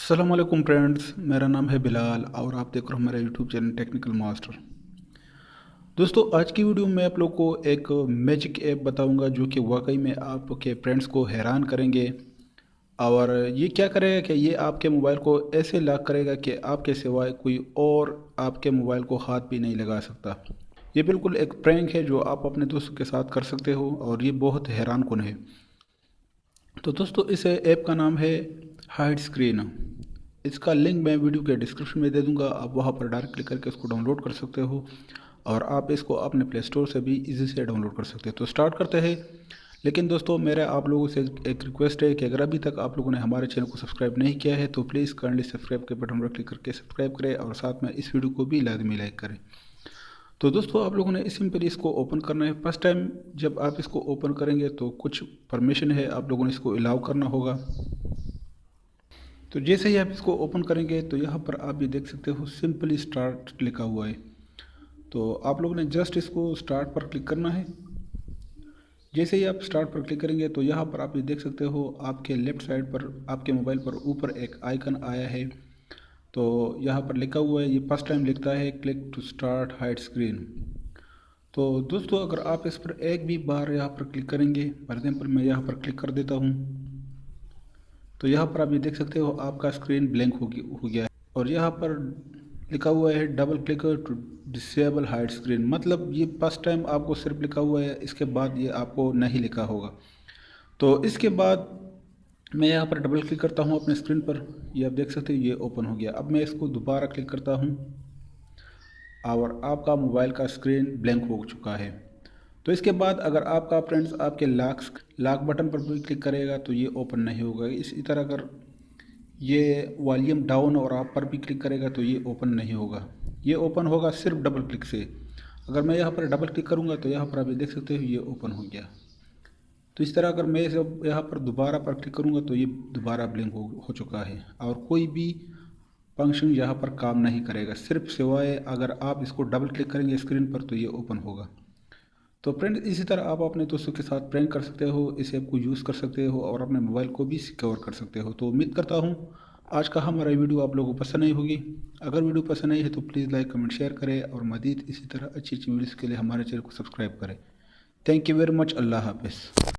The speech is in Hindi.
अस्सलाम वालेकुम फ्रेंड्स, मेरा नाम है बिलाल और आप देख रहे हो हमारा यूट्यूब चैनल टेक्निकल मास्टर। दोस्तों, आज की वीडियो में आप लोग को एक मैजिक ऐप बताऊंगा जो कि वाकई में आपके फ्रेंड्स को हैरान करेंगे। और ये क्या करेगा कि ये आपके मोबाइल को ऐसे लॉक करेगा कि आपके सिवाय कोई और आपके मोबाइल को हाथ भी नहीं लगा सकता। ये बिल्कुल एक प्रैंक है जो आप अपने दोस्तों के साथ कर सकते हो और ये बहुत हैरान कुन है। तो दोस्तों, इस ऐप का नाम है हाइड स्क्रीन। इसका लिंक मैं वीडियो के डिस्क्रिप्शन में दे दूंगा, आप वहां पर डायरेक्ट क्लिक करके इसको डाउनलोड कर सकते हो और आप इसको अपने प्ले स्टोर से भी इजी से डाउनलोड कर सकते हो। तो स्टार्ट करते हैं। लेकिन दोस्तों, मेरा आप लोगों से एक रिक्वेस्ट है कि अगर अभी तक आप लोगों ने हमारे चैनल को सब्सक्राइब नहीं किया है तो प्लीज़ काइंडली सब्सक्राइब के बटन पर क्लिक करके सब्सक्राइब करें और साथ में इस वीडियो को भी लाजमी लाइक करें। तो दोस्तों, आप लोगों ने सिंपली इसको ओपन करना है। फर्स्ट टाइम जब आप इसको ओपन करेंगे तो कुछ परमिशन है, आप लोगों ने इसको अलाउ करना होगा। तो जैसे ही आप इसको ओपन करेंगे तो यहाँ पर आप ये देख सकते हो सिंपली स्टार्ट लिखा हुआ है। तो आप लोगों ने जस्ट इसको स्टार्ट पर क्लिक करना है। जैसे ही आप स्टार्ट पर क्लिक करेंगे तो यहाँ पर आप ये देख सकते हो आपके लेफ्ट साइड पर आपके मोबाइल पर ऊपर एक आइकन आया है। तो यहाँ पर लिखा हुआ है, ये फर्स्ट टाइम लिखता है click to start hide screen. तो दोस्तों, अगर आप इस पर एक भी बार यहाँ पर क्लिक करेंगे, फॉर एग्जाम्पल मैं यहाँ पर क्लिक कर देता हूँ, तो यहाँ पर आप ये देख सकते हो आपका स्क्रीन ब्लैंक हो गया है और यहाँ पर लिखा हुआ है double click to disable hide screen. मतलब ये फर्स्ट टाइम आपको सिर्फ लिखा हुआ है, इसके बाद ये आपको नहीं लिखा होगा। तो इसके बाद मैं यहाँ पर डबल क्लिक करता हूँ अपने स्क्रीन पर, ये आप देख सकते हो ये ओपन हो गया। अब मैं इसको दोबारा क्लिक करता हूँ और आपका मोबाइल का स्क्रीन ब्लैंक हो चुका है। तो इसके बाद अगर आपका फ्रेंड्स आपके लॉक बटन पर भी क्लिक करेगा तो ये ओपन नहीं होगा। इसी तरह अगर ये वॉल्यूम डाउन और आप पर भी क्लिक करेगा तो ये ओपन नहीं होगा। ये ओपन होगा सिर्फ डबल क्लिक से। अगर मैं यहाँ पर डबल क्लिक करूँगा तो यहाँ पर आप देख सकते हो ये ओपन हो गया। तो इस तरह अगर मैं यहाँ पर दोबारा पर क्लिक करूँगा तो ये दोबारा ब्लिंक हो चुका है और कोई भी फंक्शन यहाँ पर काम नहीं करेगा, सिर्फ सिवाय अगर आप इसको डबल क्लिक करेंगे स्क्रीन पर तो ये ओपन होगा। तो फ्रेंड, इसी तरह आप अपने दोस्तों के साथ प्रैंक कर सकते हो, इस ऐप को यूज़ कर सकते हो और अपने मोबाइल को भी सिक्योर कर सकते हो। तो उम्मीद करता हूँ आज का हमारा वीडियो आप लोगों को पसंद आई होगी। अगर वीडियो पसंद आई है तो प्लीज़ लाइक कमेंट शेयर करें और मज़ीद इसी तरह अच्छी अच्छी वीडियोज़ के लिए हमारे चैनल को सब्सक्राइब करें। Thank you very much. अल्लाह हाफिज़।